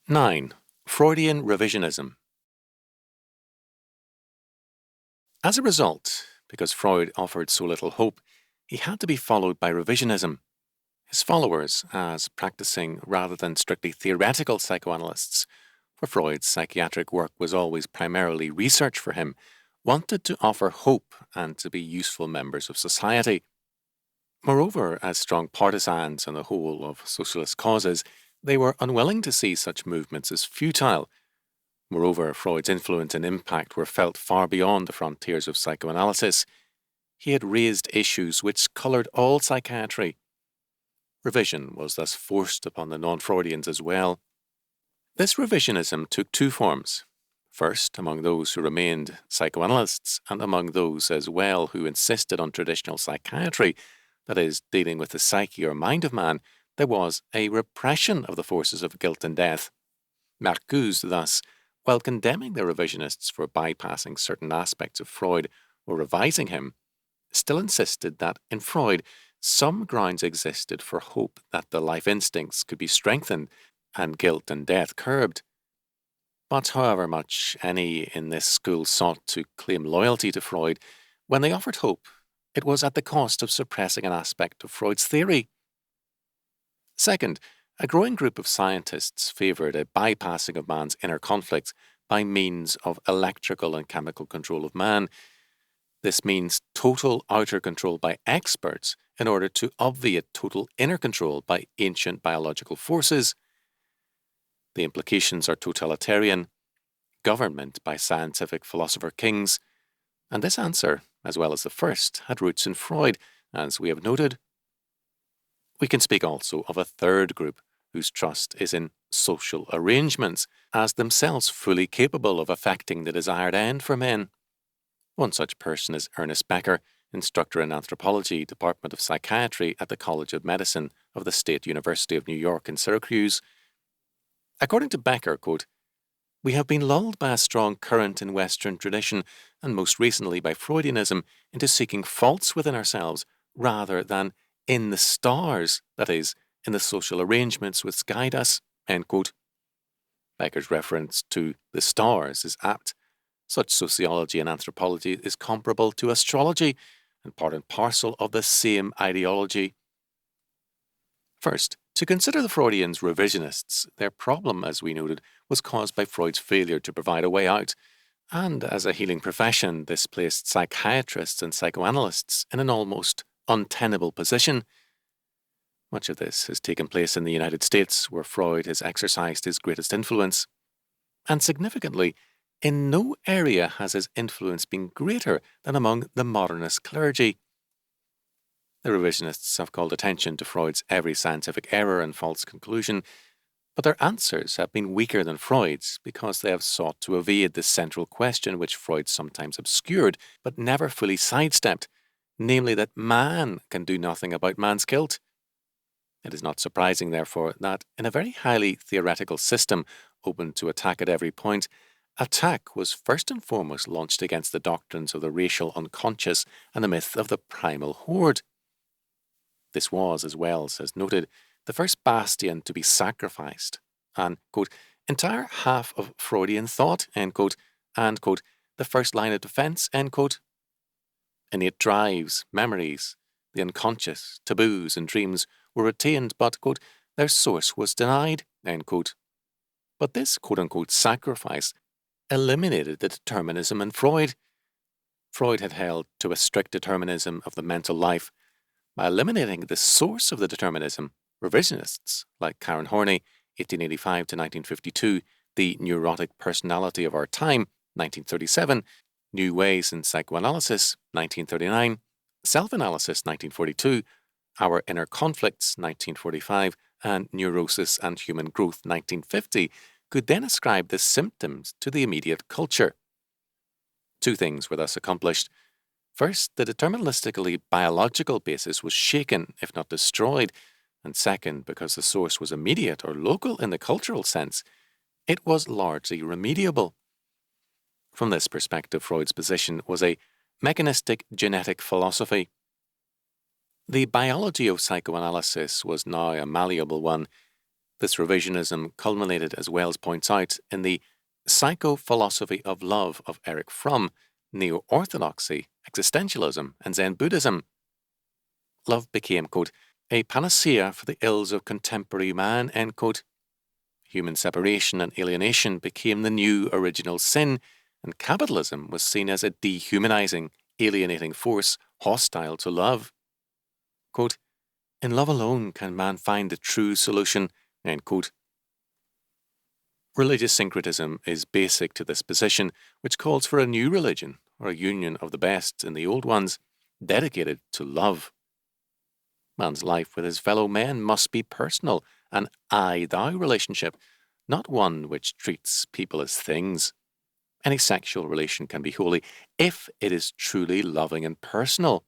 9. Freudian Revisionism. As a result, because Freud offered so little hope, he had to be followed by revisionism. His followers, as practicing rather than strictly theoretical psychoanalysts, for Freud's psychiatric work was always primarily research for him, wanted to offer hope and to be useful members of society. Moreover, as strong partisans on the whole of socialist causes, they were unwilling to see such movements as futile. Moreover, Freud's influence and impact were felt far beyond the frontiers of psychoanalysis. He had raised issues which coloured all psychiatry. Revision was thus forced upon the non-Freudians as well. This revisionism took two forms. First, among those who remained psychoanalysts, and among those as well who insisted on traditional psychiatry, that is, dealing with the psyche or mind of man, there was a repression of the forces of guilt and death. Marcuse, thus, while condemning the revisionists for bypassing certain aspects of Freud or revising him, still insisted that in Freud some grounds existed for hope that the life instincts could be strengthened and guilt and death curbed. But however much any in this school sought to claim loyalty to Freud, when they offered hope, it was at the cost of suppressing an aspect of Freud's theory. Second, a growing group of scientists favoured a bypassing of man's inner conflicts by means of electrical and chemical control of man. This means total outer control by experts in order to obviate total inner control by ancient biological forces. The implications are totalitarian, government by scientific philosopher kings, and this answer, as well as the first, had roots in Freud, as we have noted. We can speak also of a third group whose trust is in social arrangements, as themselves fully capable of effecting the desired end for men. One such person is Ernest Becker, instructor in anthropology, Department of Psychiatry at the College of Medicine of the State University of New York in Syracuse. According to Becker, quote, "We have been lulled by a strong current in Western tradition, and most recently by Freudianism, into seeking faults within ourselves rather than in the stars, that is, in the social arrangements which guide us," end quote. Becker's reference to the stars is apt. Such sociology and anthropology is comparable to astrology and part and parcel of the same ideology. First, to consider the Freudians revisionists, their problem, as we noted, was caused by Freud's failure to provide a way out, and as a healing profession, this placed psychiatrists and psychoanalysts in an almost untenable position. Much of this has taken place in the United States, where Freud has exercised his greatest influence. And significantly, in no area has his influence been greater than among the modernist clergy. The revisionists have called attention to Freud's every scientific error and false conclusion, but their answers have been weaker than Freud's because they have sought to evade the central question which Freud sometimes obscured but never fully sidestepped, namely that man can do nothing about man's guilt. It is not surprising, therefore, that in a very highly theoretical system open to attack at every point, attack was first and foremost launched against the doctrines of the racial unconscious and the myth of the primal horde. This was, as Wells has noted, the first bastion to be sacrificed, an, quote, entire half of Freudian thought, end quote, and, quote, the first line of defense, end quote. Innate drives, memories, the unconscious, taboos, and dreams were retained, but, quote, their source was denied, end quote. But this, quote-unquote, sacrifice eliminated the determinism in Freud. Freud had held to a strict determinism of the mental life. By eliminating the source of the determinism, revisionists like Karen Horney, 1885 to 1952, The Neurotic Personality of Our Time, 1937, New Ways in Psychoanalysis, 1939, Self-Analysis, 1942, Our Inner Conflicts, 1945, and Neurosis and Human Growth, 1950, could then ascribe the symptoms to the immediate culture. Two things were thus accomplished. First, the deterministically biological basis was shaken, if not destroyed, and second, because the source was immediate or local in the cultural sense, it was largely remediable. From this perspective, Freud's position was a mechanistic genetic philosophy. The biology of psychoanalysis was now a malleable one. This revisionism culminated, as Wells points out, in the psycho-philosophy of love of Erich Fromm, neo-orthodoxy, existentialism, and Zen Buddhism. Love became, quote, a panacea for the ills of contemporary man, end quote. Human separation and alienation became the new original sin, and capitalism was seen as a dehumanizing, alienating force hostile to love. Quote, in love alone can man find the true solution, end quote. Religious syncretism is basic to this position, which calls for a new religion, or a union of the best in the old ones, dedicated to love. Man's life with his fellow men must be personal, an I-thou relationship, not one which treats people as things. Any sexual relation can be holy if it is truly loving and personal.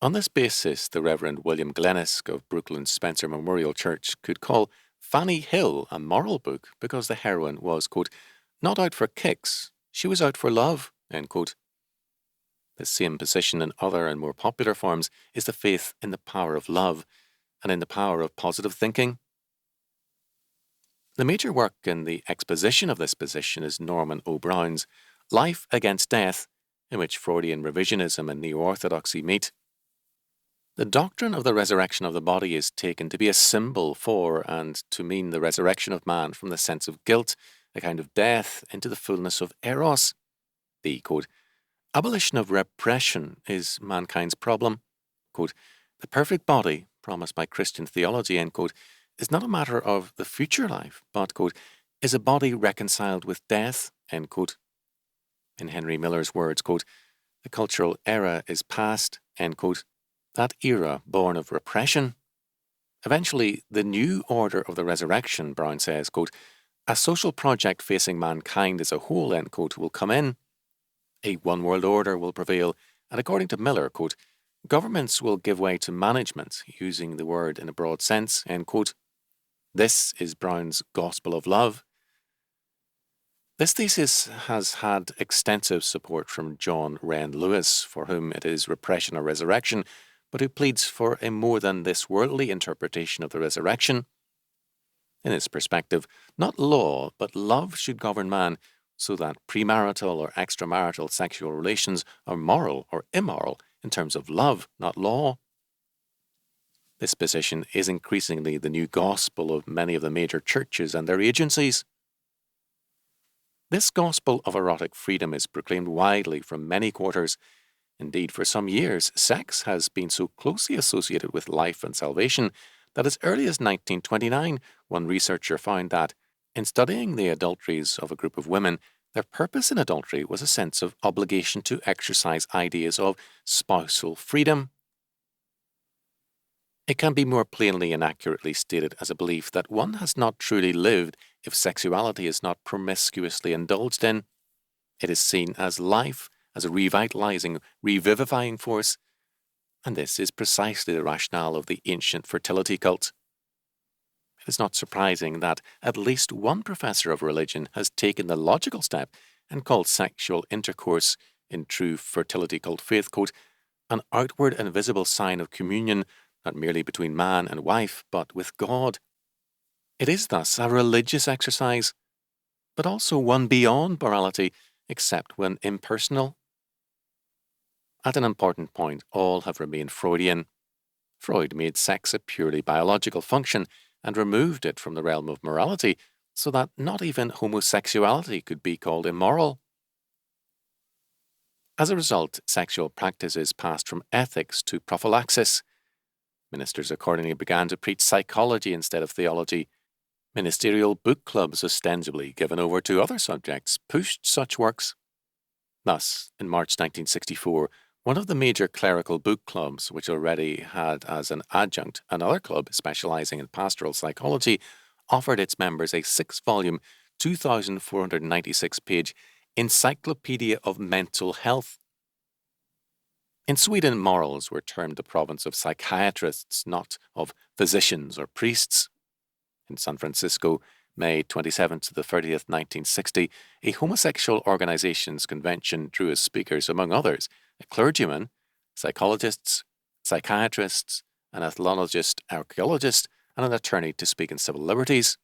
On this basis, the Reverend William Glennisk of Brooklyn Spencer Memorial Church could call Fanny Hill a moral book because the heroine was, quote, not out for kicks, she was out for love, end quote. The same position in other and more popular forms is the faith in the power of love and in the power of positive thinking. The major work in the exposition of this position is Norman O. Brown's Life Against Death, in which Freudian revisionism and neo-orthodoxy meet. The doctrine of the resurrection of the body is taken to be a symbol for and to mean the resurrection of man from the sense of guilt, a kind of death, into the fullness of eros. The, quote, abolition of repression is mankind's problem. Quote, the perfect body, promised by Christian theology, end quote, is not a matter of the future life, but, quote, is a body reconciled with death, end quote. In Henry Miller's words, quote, the cultural era is past, end quote. That era born of repression. Eventually, the new order of the resurrection, Brown says, quote, a social project facing mankind as a whole, end quote, will come in. A one world order will prevail, and according to Miller, quote, governments will give way to management, using the word in a broad sense, end quote. This is Brown's gospel of love. This thesis has had extensive support from John Wren Lewis, for whom it is repression or resurrection, but who pleads for a more than this worldly interpretation of the resurrection. In his perspective, not law, but love should govern man, so that premarital or extramarital sexual relations are moral or immoral in terms of love, not law. This position is increasingly the new gospel of many of the major churches and their agencies. This gospel of erotic freedom is proclaimed widely from many quarters. Indeed, for some years, sex has been so closely associated with life and salvation that as early as 1929, one researcher found that, in studying the adulteries of a group of women, their purpose in adultery was a sense of obligation to exercise ideas of spousal freedom. It can be more plainly and accurately stated as a belief that one has not truly lived if sexuality is not promiscuously indulged in. It is seen as life, as a revitalizing, revivifying force, and this is precisely the rationale of the ancient fertility cult. It is not surprising that at least one professor of religion has taken the logical step and called sexual intercourse, in true fertility cult faith, quote, an outward and visible sign of communion, not merely between man and wife, but with God. It is thus a religious exercise, but also one beyond morality, except when impersonal. At an important point, all have remained Freudian. Freud made sex a purely biological function and removed it from the realm of morality, so that not even homosexuality could be called immoral. As a result, sexual practices passed from ethics to prophylaxis. Ministers accordingly began to preach psychology instead of theology. Ministerial book clubs, ostensibly given over to other subjects, pushed such works. Thus, in March 1964, one of the major clerical book clubs, which already had as an adjunct another club specializing in pastoral psychology, offered its members a 6-volume, 2,496-page Encyclopedia of Mental Health. In Sweden, morals were termed the province of psychiatrists, not of physicians or priests. In San Francisco, May 27th to the 30th, 1960, a homosexual organizations convention drew as speakers, among others, a clergyman, psychologists, psychiatrists, an ethnologist, archaeologist, and an attorney to speak in civil liberties.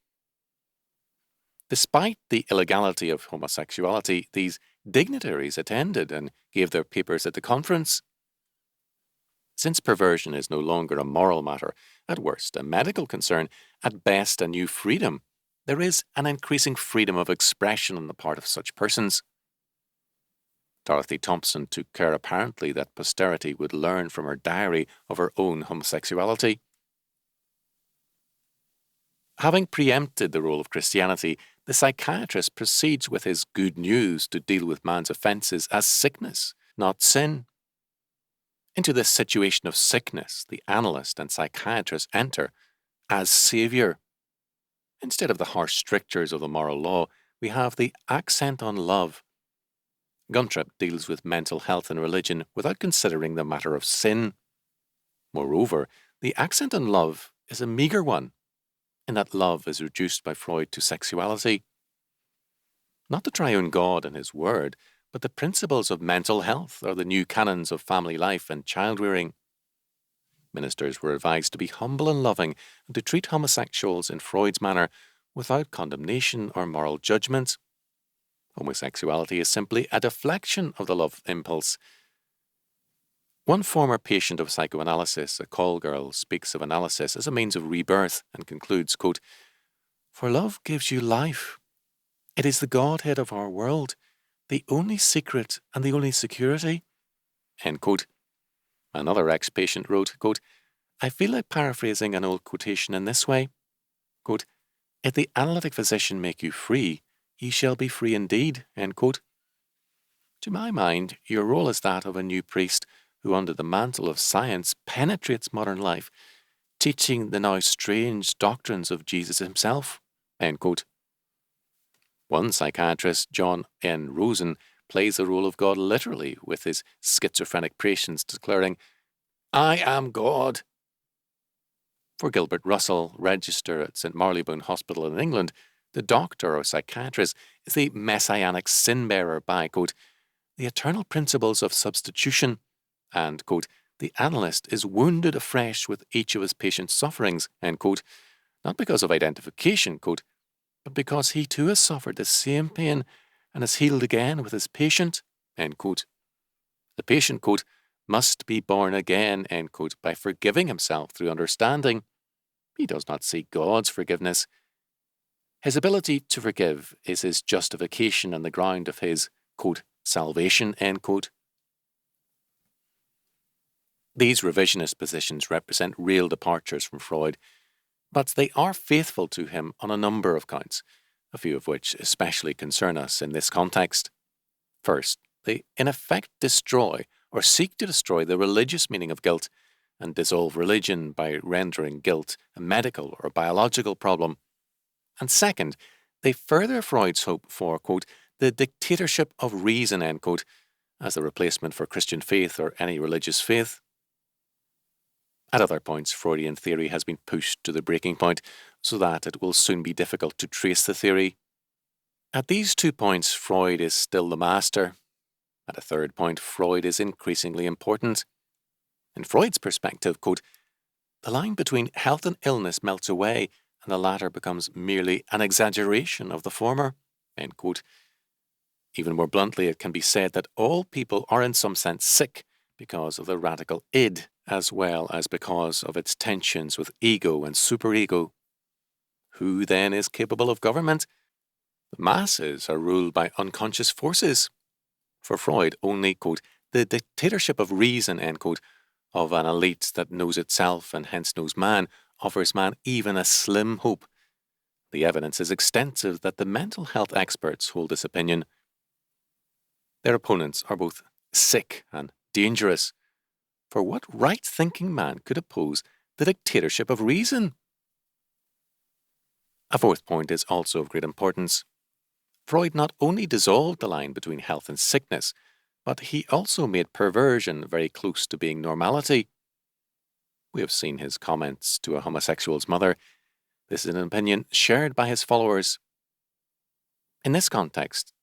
Despite the illegality of homosexuality, these dignitaries attended and gave their papers at the conference. Since perversion is no longer a moral matter, at worst a medical concern, at best a new freedom, there is an increasing freedom of expression on the part of such persons. Dorothy Thompson took care apparently that posterity would learn from her diary of her own homosexuality. Having preempted the role of Christianity, the psychiatrist proceeds with his good news to deal with man's offences as sickness, not sin. Into this situation of sickness, the analyst and psychiatrist enter as saviour. Instead of the harsh strictures of the moral law, we have the accent on love. Guntrap deals with mental health and religion without considering the matter of sin. Moreover, the accent on love is a meagre one, in that love is reduced by Freud to sexuality. Not the triune God and his word, but the principles of mental health or the new canons of family life and child-rearing. Ministers were advised to be humble and loving and to treat homosexuals in Freud's manner without condemnation or moral judgment. Homosexuality is simply a deflection of the love impulse. One former patient of psychoanalysis, a call girl, speaks of analysis as a means of rebirth and concludes, quote, "For love gives you life. It is the Godhead of our world, the only secret and the only security." End quote. Another ex-patient wrote, quote, "I feel like paraphrasing an old quotation in this way, quote, if the analytic physician make you free, ye shall be free indeed." End quote. To my mind, your role is that of a new priest who under the mantle of science penetrates modern life, teaching the now strange doctrines of Jesus himself. End quote. One psychiatrist, John N. Rosen, plays the role of God literally, with his schizophrenic patients declaring, "I am God." For Gilbert Russell, Register at St Marylebone Hospital in England, the doctor or psychiatrist is the messianic sin-bearer by, quote, "the eternal principles of substitution," and, quote, "the analyst is wounded afresh with each of his patient's sufferings," end quote, not because of identification, quote, but because he too has suffered the same pain and is healed again with his patient, end quote. The patient, quote, "must be born again," end quote, by forgiving himself through understanding. He does not seek God's forgiveness. His ability to forgive is his justification on the ground of his, quote, "salvation," end quote. These revisionist positions represent real departures from Freud, but they are faithful to him on a number of counts, a few of which especially concern us in this context. First, they in effect destroy or seek to destroy the religious meaning of guilt and dissolve religion by rendering guilt a medical or biological problem. And second, they further Freud's hope for, quote, "the dictatorship of reason," end quote, as the replacement for Christian faith or any religious faith. At other points, Freudian theory has been pushed to the breaking point so that it will soon be difficult to trace the theory. At these 2 points, Freud is still the master. At a third point, Freud is increasingly important. In Freud's perspective, quote, "the line between health and illness melts away, and the latter becomes merely an exaggeration of the former," end quote. Even more bluntly, it can be said that all people are in some sense sick because of the radical id, as well as because of its tensions with ego and superego. Who then is capable of government? The masses are ruled by unconscious forces. For Freud, only, quote, "the dictatorship of reason," end quote, of an elite that knows itself and hence knows man, offers man even a slim hope. The evidence is extensive that the mental health experts hold this opinion. Their opponents are both sick and dangerous. For what right-thinking man could oppose the dictatorship of reason? A fourth point is also of great importance. Freud not only dissolved the line between health and sickness, but he also made perversion very close to being normality. We have seen his comments to a homosexual's mother. This is an opinion shared by his followers. In this context,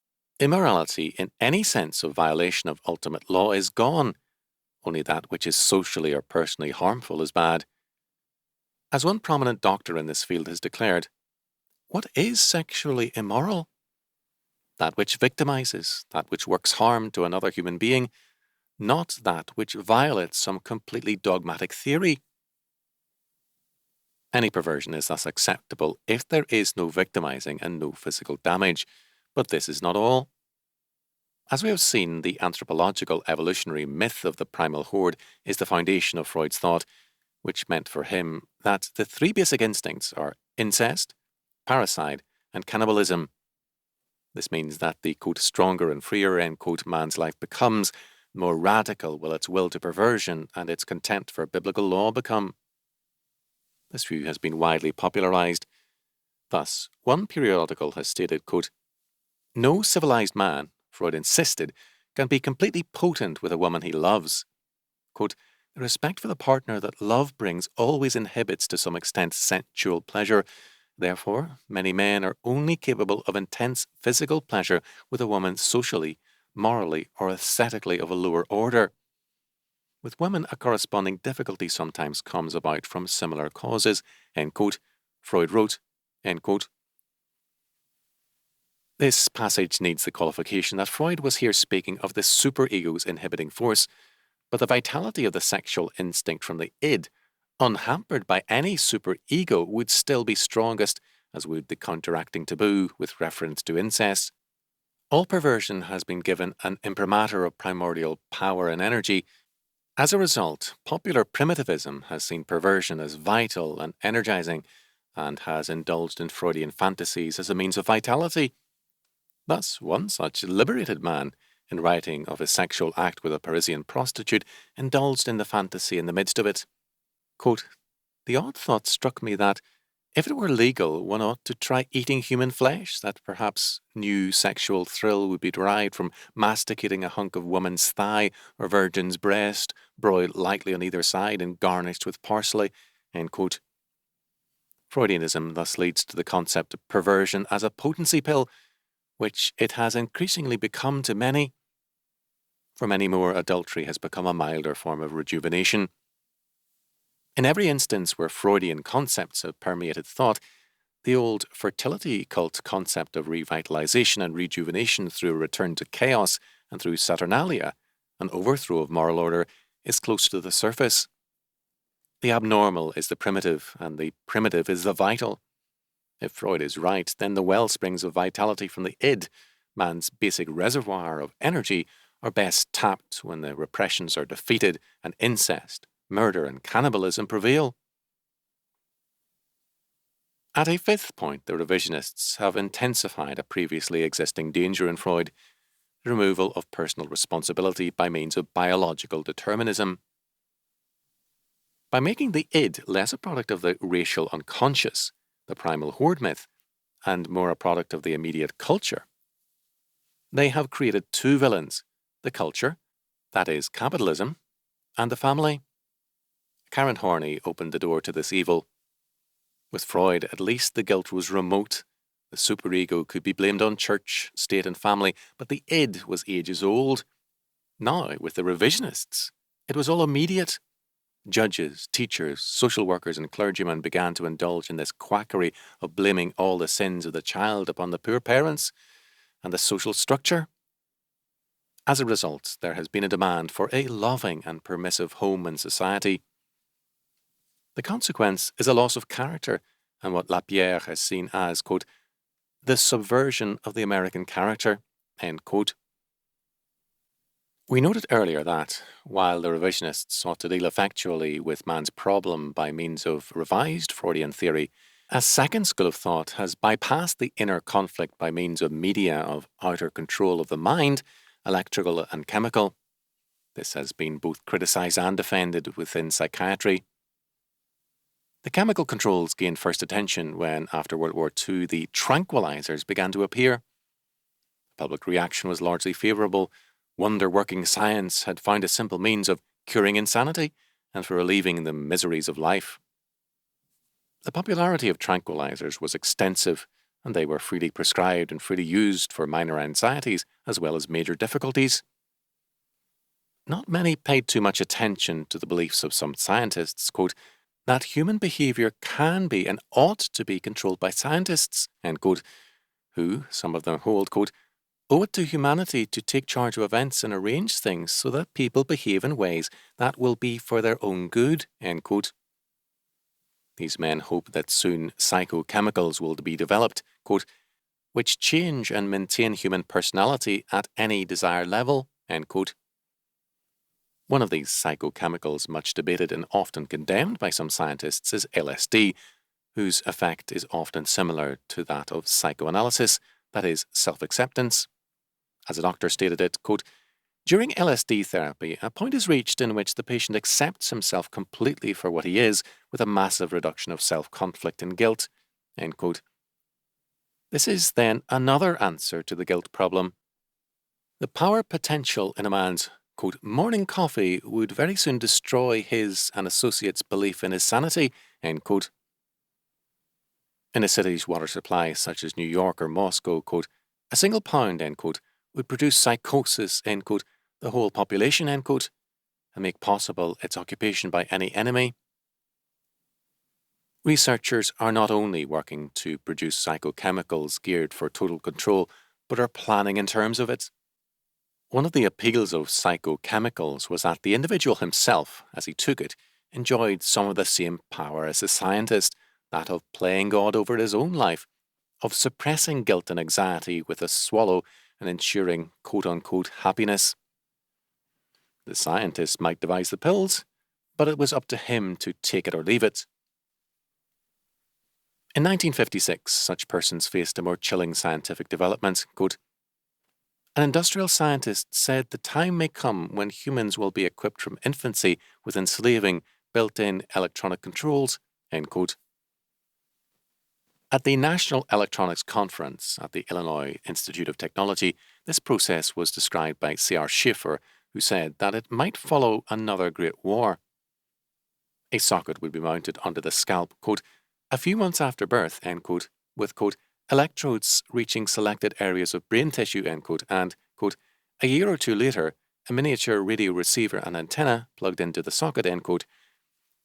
immorality in any sense of violation of ultimate law is gone. Only that which is socially or personally harmful is bad. As one prominent doctor in this field has declared, what is sexually immoral? That which victimizes, that which works harm to another human being, not that which violates some completely dogmatic theory. Any perversion is thus acceptable if there is no victimizing and no physical damage, but this is not all. As we have seen, the anthropological evolutionary myth of the primal horde is the foundation of Freud's thought, which meant for him that the three basic instincts are incest, parricide, and cannibalism. This means that the, quote, stronger and freer, end quote, man's life becomes, the more radical will its will to perversion and its contempt for biblical law become. This view has been widely popularized. Thus, one periodical has stated, quote, no civilized man, Freud insisted, can be completely potent with a woman he loves. Quote, the respect for the partner that love brings always inhibits to some extent sensual pleasure. Therefore, many men are only capable of intense physical pleasure with a woman socially, morally, or aesthetically of a lower order. With women, a corresponding difficulty sometimes comes about from similar causes, end quote. Freud wrote, end quote. This passage needs the qualification that Freud was here speaking of the superego's inhibiting force, but the vitality of the sexual instinct from the id, unhampered by any superego, would still be strongest, as would the counteracting taboo with reference to incest. All perversion has been given an imprimatur of primordial power and energy. As a result, popular primitivism has seen perversion as vital and energizing, and has indulged in Freudian fantasies as a means of vitality. Thus, one such liberated man, in writing of his sexual act with a Parisian prostitute, indulged in the fantasy in the midst of it. Quote, the odd thought struck me that, if it were legal, one ought to try eating human flesh, that perhaps new sexual thrill would be derived from masticating a hunk of woman's thigh or virgin's breast, broiled lightly on either side and garnished with parsley. End quote. Freudianism thus leads to the concept of perversion as a potency pill, which it has increasingly become to many. For many more, adultery has become a milder form of rejuvenation. In every instance where Freudian concepts have permeated thought, the old fertility cult concept of revitalization and rejuvenation through a return to chaos and through Saturnalia, an overthrow of moral order, is close to the surface. The abnormal is the primitive, and the primitive is the vital. If Freud is right, then the well springs of vitality from the id, man's basic reservoir of energy, are best tapped when the repressions are defeated and incest, murder, and cannibalism prevail. At a fifth point, the revisionists have intensified a previously existing danger in Freud, the removal of personal responsibility by means of biological determinism. By making the id less a product of the racial unconscious, the primal horde myth, and more a product of the immediate culture, they have created two villains, the culture, that is capitalism, and the family. Karen Horney opened the door to this evil. With Freud, at least the guilt was remote. The superego could be blamed on church, state, and family, but the id was ages old. Now, with the revisionists, it was all immediate. Judges, teachers, social workers, and clergymen began to indulge in this quackery of blaming all the sins of the child upon the poor parents and the social structure. As a result, there has been a demand for a loving and permissive home and society. The consequence is a loss of character, and what Lapierre has seen as, quote, the subversion of the American character, end quote. We noted earlier that, while the revisionists sought to deal effectually with man's problem by means of revised Freudian theory, a second school of thought has bypassed the inner conflict by means of media of outer control of the mind, electrical and chemical. This has been both criticized and defended within psychiatry. The chemical controls gained first attention when, after World War II, the tranquilizers began to appear. Public reaction was largely favorable. Wonder-working science had found a simple means of curing insanity and for relieving the miseries of life. The popularity of tranquilizers was extensive, and they were freely prescribed and freely used for minor anxieties as well as major difficulties. Not many paid too much attention to the beliefs of some scientists, quote, that human behavior can be and ought to be controlled by scientists, end quote, who, some of them hold, quote, owe it to humanity to take charge of events and arrange things so that people behave in ways that will be for their own good, end quote. These men hope that soon psychochemicals will be developed, quote, which change and maintain human personality at any desired level, end quote. One of these psychochemicals much debated and often condemned by some scientists is LSD, whose effect is often similar to that of psychoanalysis, that is, self-acceptance. As a doctor stated it, quote, during LSD therapy, a point is reached in which the patient accepts himself completely for what he is, with a massive reduction of self-conflict and guilt, end quote. This is then another answer to the guilt problem. The power potential in a man's, quote, morning coffee would very soon destroy his and associates' belief in his sanity, end quote. In a city's water supply, such as New York or Moscow, quote, a single pound, end quote, would produce psychosis, end quote, the whole population, end quote, and make possible its occupation by any enemy. Researchers are not only working to produce psychochemicals geared for total control, but are planning in terms of it. One of the appeals of psychochemicals was that the individual himself, as he took it, enjoyed some of the same power as the scientist, that of playing God over his own life, of suppressing guilt and anxiety with a swallow and ensuring quote-unquote happiness. The scientist might devise the pills, but it was up to him to take it or leave it. In 1956, such persons faced a more chilling scientific development, quote, an industrial scientist said the time may come when humans will be equipped from infancy with enslaving, built-in electronic controls, end quote. At the National Electronics Conference at the Illinois Institute of Technology, this process was described by C.R. Schaefer, who said that it might follow another Great War. A socket would be mounted under the scalp, quote, a few months after birth, end quote, with, quote, electrodes reaching selected areas of brain tissue, end quote, and, quote, a year or two later, a miniature radio receiver and antenna plugged into the socket, end quote,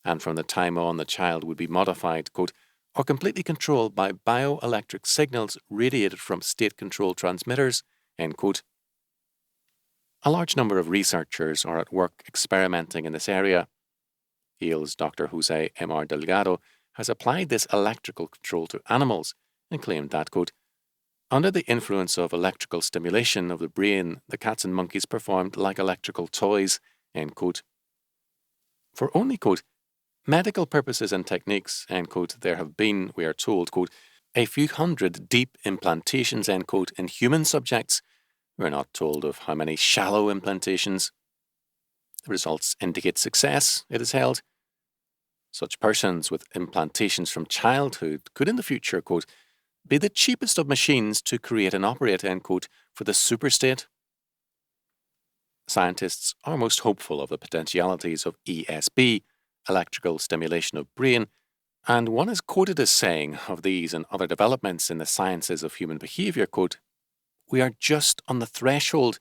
and from the time on the child would be modified, quote, or completely controlled by bioelectric signals radiated from state-control transmitters, end quote. A large number of researchers are at work experimenting in this area. Yale's Dr. Jose M.R. Delgado has applied this electrical control to animals and claimed that, quote, under the influence of electrical stimulation of the brain, the cats and monkeys performed like electrical toys, end quote. For only, quote, medical purposes and techniques, end quote, there have been, we are told, quote, a few hundred deep implantations, end quote, in human subjects. We are not told of how many shallow implantations. The results indicate success, it is held. Such persons with implantations from childhood could in the future, quote, be the cheapest of machines to create and operate, end quote, for the superstate. Scientists are most hopeful of the potentialities of ESB, electrical stimulation of brain, and one is quoted as saying of these and other developments in the sciences of human behavior, quote, we are just on the threshold,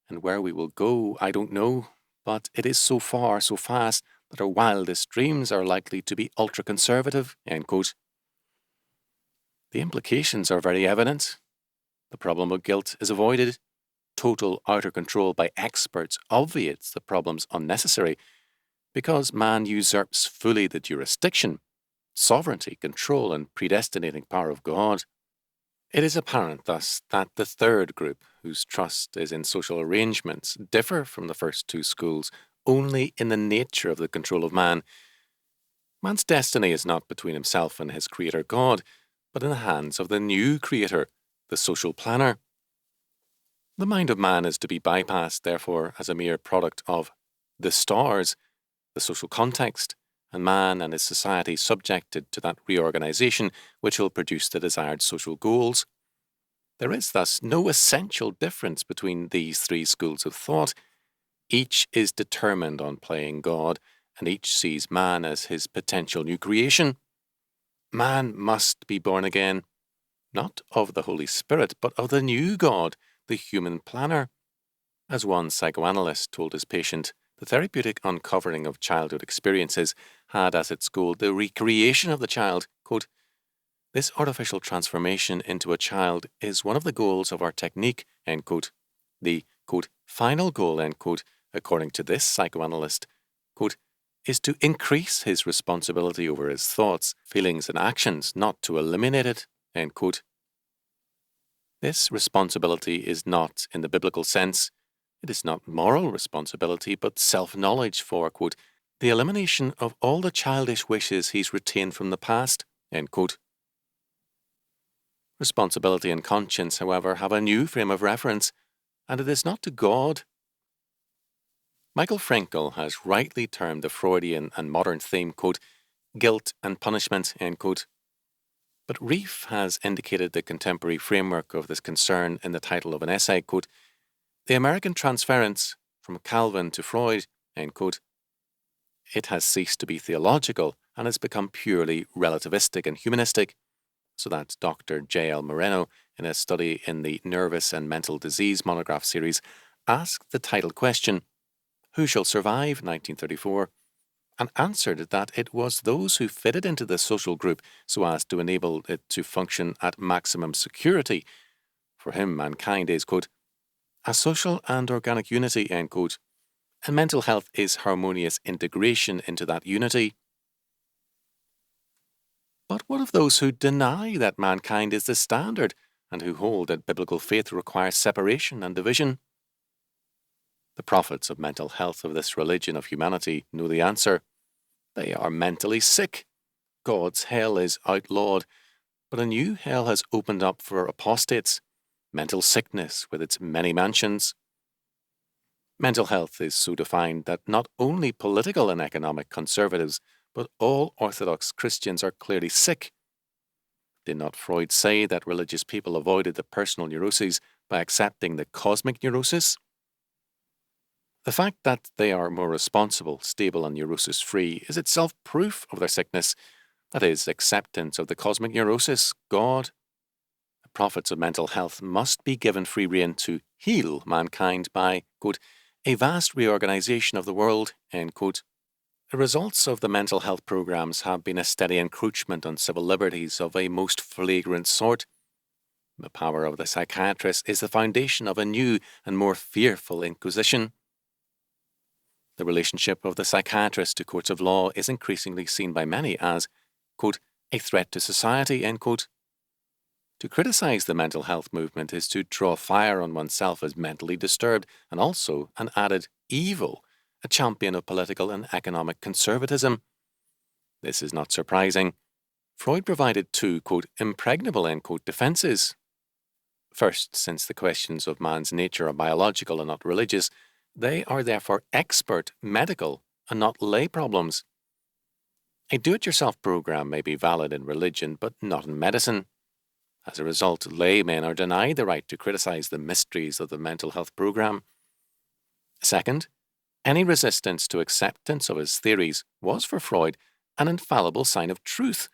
and where we will go, I don't know, but it is so far, so fast, that our wildest dreams are likely to be ultra-conservative, end quote. The implications are very evident. The problem of guilt is avoided. Total outer control by experts obviates the problems unnecessary because man usurps fully the jurisdiction, sovereignty, control, and predestinating power of God. It is apparent thus that the third group, whose trust is in social arrangements, differ from the first two schools only in the nature of the control of man. Man's destiny is not between himself and his creator God, but in the hands of the new creator, the social planner. The mind of man is to be bypassed, therefore, as a mere product of the stars, the social context, and man and his society subjected to that reorganization which will produce the desired social goals. There is thus no essential difference between these three schools of thought. Each is determined on playing God, and each sees man as his potential new creation. Man must be born again, not of the Holy Spirit, but of the new God, the human planner. As one psychoanalyst told his patient, The therapeutic uncovering of childhood experiences had as its goal the recreation of the child. Quote, "This artificial transformation into a child is one of the goals of our technique," end quote. The, quote, "final goal," end quote, according to this psychoanalyst, quote, "is to increase his responsibility over his thoughts, feelings, and actions, not to eliminate it," end quote. This responsibility is not in the biblical sense. It is not moral responsibility, but self-knowledge for, quote, "the elimination of all the childish wishes he's retained from the past," end quote. Responsibility and conscience, however, have a new frame of reference, and it is not to God. Michael Frankl has rightly termed the Freudian and modern theme, quote, "guilt and punishment," end quote. But Reef has indicated the contemporary framework of this concern in the title of an essay, quote, "The American Transference from Calvin to Freud," end quote. It has ceased to be theological and has become purely relativistic and humanistic, so that Dr. J.L. Moreno, in a study in the Nervous and Mental Disease monograph series, asked the title question, "Who shall survive 1934?" and answered that it was those who fitted into the social group so as to enable it to function at maximum security. For him, mankind is, quote, "a social and organic unity," end quote, and mental health is harmonious integration into that unity. But what of those who deny that mankind is the standard and who hold that biblical faith requires separation and division? The prophets of mental health of this religion of humanity know the answer. They are mentally sick. God's hell is outlawed, but a new hell has opened up for apostates, mental sickness with its many mansions. Mental health is so defined that not only political and economic conservatives, but all Orthodox Christians are clearly sick. Did not Freud say that religious people avoided the personal neuroses by accepting the cosmic neurosis? The fact that they are more responsible, stable, and neurosis-free is itself proof of their sickness, that is, acceptance of the cosmic neurosis, God. The prophets of mental health must be given free rein to heal mankind by, quote, "a vast reorganization of the world," end quote. The results of the mental health programs have been a steady encroachment on civil liberties of a most flagrant sort. The power of the psychiatrist is the foundation of a new and more fearful inquisition. The relationship of the psychiatrist to courts of law is increasingly seen by many as, quote, "a threat to society," end quote. To criticize the mental health movement is to draw fire on oneself as mentally disturbed and also an added evil, a champion of political and economic conservatism. This is not surprising. Freud provided two, quote, "impregnable," end quote, defenses. First, since the questions of man's nature are biological and not religious, they are therefore expert medical and not lay problems. A do-it-yourself program may be valid in religion, but not in medicine. As a result, laymen are denied the right to criticize the mysteries of the mental health program. Second, any resistance to acceptance of his theories was for Freud an infallible sign of truth,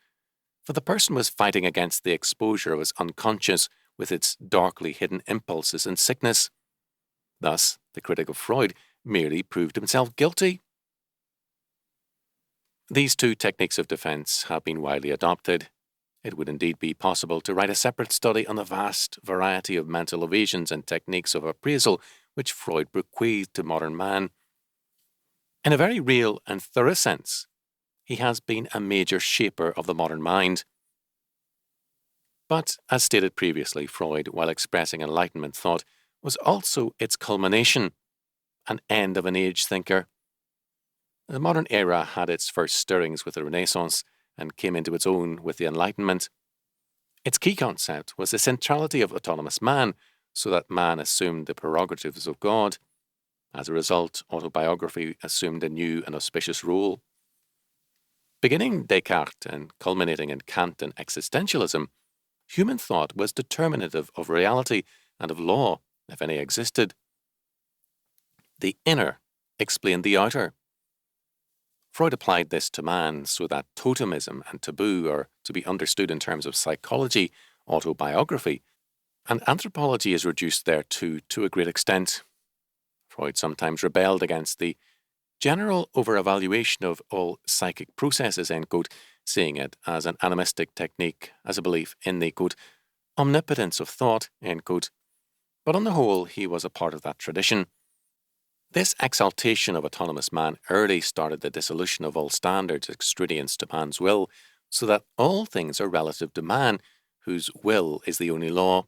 for the person was fighting against the exposure of his unconscious with its darkly hidden impulses and sickness. Thus, the critic of Freud merely proved himself guilty. These two techniques of defense have been widely adopted. It would indeed be possible to write a separate study on the vast variety of mental evasions and techniques of appraisal which Freud bequeathed to modern man. In a very real and thorough sense, he has been a major shaper of the modern mind. But, as stated previously, Freud, while expressing Enlightenment thought, was also its culmination, an end of an age thinker. The modern era had its first stirrings with the Renaissance and came into its own with the Enlightenment. Its key concept was the centrality of autonomous man, so that man assumed the prerogatives of God. As a result, autobiography assumed a new and auspicious role. Beginning Descartes and culminating in Kant and existentialism, human thought was determinative of reality and of law, if any existed. The inner explained the outer. Freud applied this to man so that totemism and taboo are to be understood in terms of psychology, autobiography, and anthropology is reduced thereto to a great extent. Freud sometimes rebelled against the general over-evaluation of all psychic processes, end quote, seeing it as an animistic technique, as a belief in the, quote, omnipotence of thought, end quote. But on the whole, he was a part of that tradition. This exaltation of autonomous man early started the dissolution of all standards extraneous to man's will, so that all things are relative to man, whose will is the only law.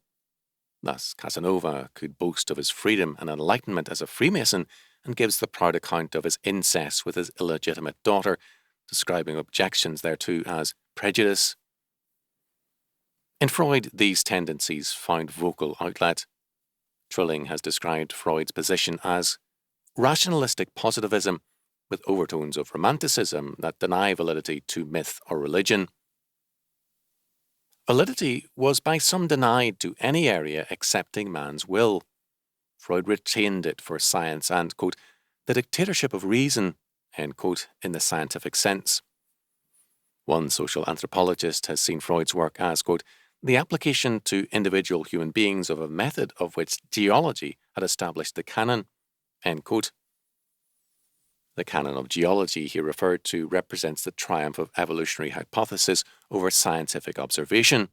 Thus, Casanova could boast of his freedom and enlightenment as a Freemason, and gives the proud account of his incest with his illegitimate daughter, describing objections thereto as prejudice. In Freud, these tendencies found vocal outlet. Trilling has described Freud's position as rationalistic positivism, with overtones of romanticism that deny validity to myth or religion. Validity was by some denied to any area excepting man's will. Freud retained it for science and, quote, the dictatorship of reason, end quote, in the scientific sense. One social anthropologist has seen Freud's work as, quote, the application to individual human beings of a method of which geology had established the canon, end quote. The canon of geology he referred to represents the triumph of evolutionary hypothesis over scientific observation.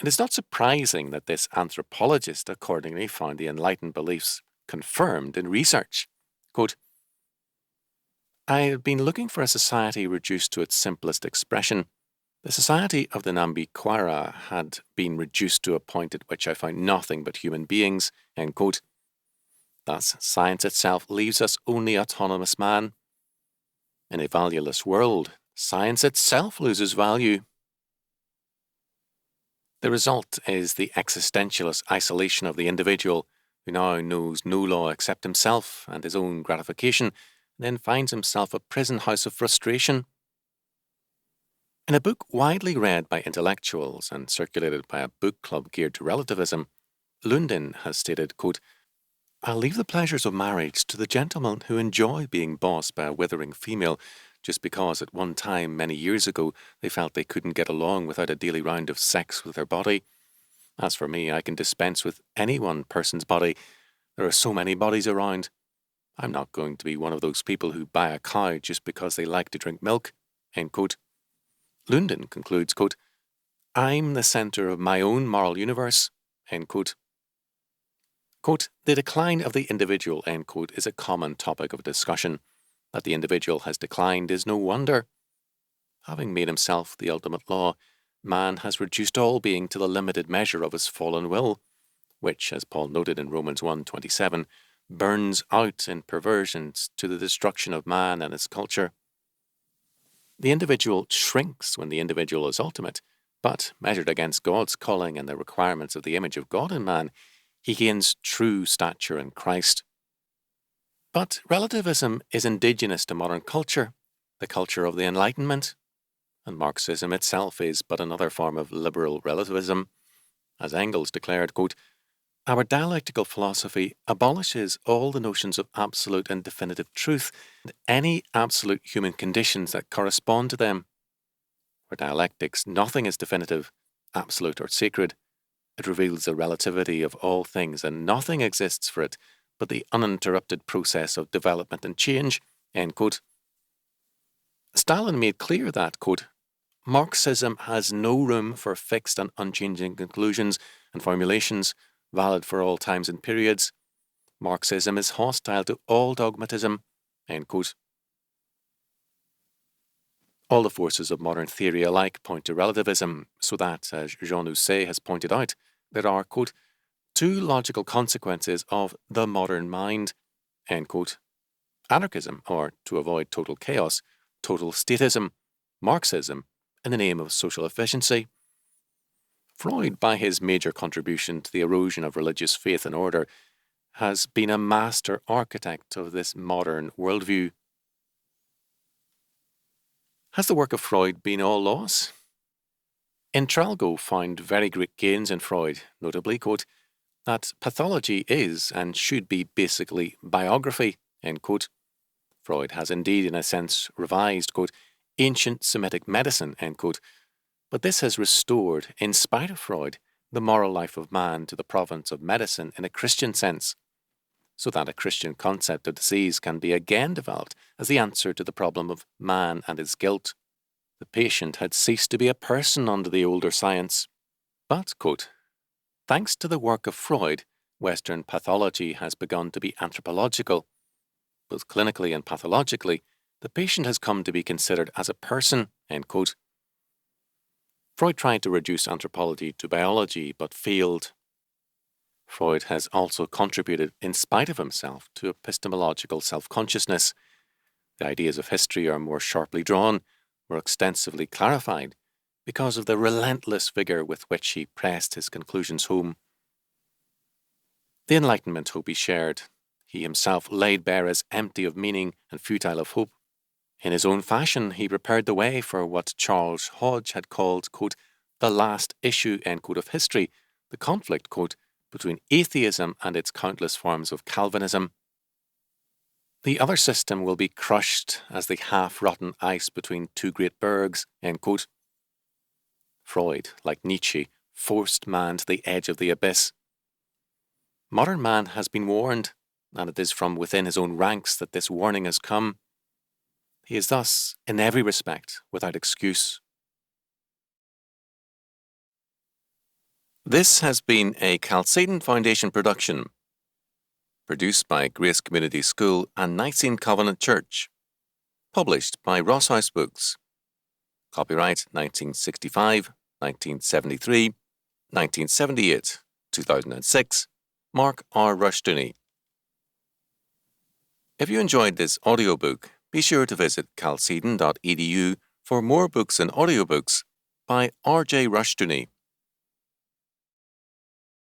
It is not surprising that this anthropologist accordingly found the enlightened beliefs confirmed in research. Quote, I had been looking for a society reduced to its simplest expression. The society of the Nambiquara had been reduced to a point at which I found nothing but human beings, end quote. Thus, science itself leaves us only autonomous man. In a valueless world, science itself loses value. The result is the existentialist isolation of the individual, who now knows no law except himself and his own gratification, and then finds himself a prison house of frustration. In a book widely read by intellectuals and circulated by a book club geared to relativism, Lundin has stated, quote, I'll leave the pleasures of marriage to the gentlemen who enjoy being bossed by a withering female just because at one time many years ago they felt they couldn't get along without a daily round of sex with their body. As for me, I can dispense with any one person's body. There are so many bodies around. I'm not going to be one of those people who buy a cow just because they like to drink milk, end quote. Lundin concludes, quote, I'm the centre of my own moral universe, end quote. Quote, the decline of the individual, end quote, is a common topic of discussion. That the individual has declined is no wonder. Having made himself the ultimate law, man has reduced all being to the limited measure of his fallen will, which, as Paul noted in Romans 1:27, burns out in perversions to the destruction of man and his culture. The individual shrinks when the individual is ultimate, but measured against God's calling and the requirements of the image of God in man, he gains true stature in Christ. But relativism is indigenous to modern culture, the culture of the Enlightenment, and Marxism itself is but another form of liberal relativism. As Engels declared, quote, our dialectical philosophy abolishes all the notions of absolute and definitive truth and any absolute human conditions that correspond to them. For dialectics, nothing is definitive, absolute, or sacred. It reveals the relativity of all things, and nothing exists for it but the uninterrupted process of development and change, end quote. Stalin made clear that, quote, Marxism has no room for fixed and unchanging conclusions and formulations, valid for all times and periods. Marxism is hostile to all dogmatism, end quote. All the forces of modern theory alike point to relativism, so that, as Jean Housset has pointed out, there are, quote, two logical consequences of the modern mind, end quote. Anarchism, or, to avoid total chaos, total statism, Marxism, in the name of social efficiency. Freud, by his major contribution to the erosion of religious faith and order, has been a master architect of this modern worldview. Has the work of Freud been all loss? Intralgo found very great gains in Freud, notably, quote, that pathology is and should be basically biography, end quote. Freud has indeed, in a sense, revised, quote, ancient Semitic medicine, end quote, but this has restored, in spite of Freud, the moral life of man to the province of medicine in a Christian sense. so that a Christian concept of disease can be again developed as the answer to the problem of man and his guilt. The patient had ceased to be a person under the older science. But, quote, thanks to the work of Freud, Western pathology has begun to be anthropological. Both clinically and pathologically, the patient has come to be considered as a person, end quote. Freud tried to reduce anthropology to biology, but failed. Freud has also contributed, in spite of himself, to epistemological self-consciousness. The ideas of history are more sharply drawn, more extensively clarified, because of the relentless vigour with which he pressed his conclusions home. The Enlightenment hope he shared, he himself laid bare as empty of meaning and futile of hope. In his own fashion, he prepared the way for what Charles Hodge had called, quote, the last issue, end quote, of history, the conflict, quote, between atheism and its countless forms of Calvinism. The other system will be crushed as the half-rotten ice between two great bergs, end quote. Freud, like Nietzsche, forced man to the edge of the abyss. Modern man has been warned, and it is from within his own ranks that this warning has come. He is thus, in every respect, without excuse. This has been a Chalcedon Foundation production, produced by Grace Community School and Nicene Covenant Church, published by Ross House Books. Copyright 1965, 1973, 1978, 2006, Mark R. Rushdoony. If you enjoyed this audiobook, be sure to visit chalcedon.edu for more books and audiobooks by R.J. Rushdoony.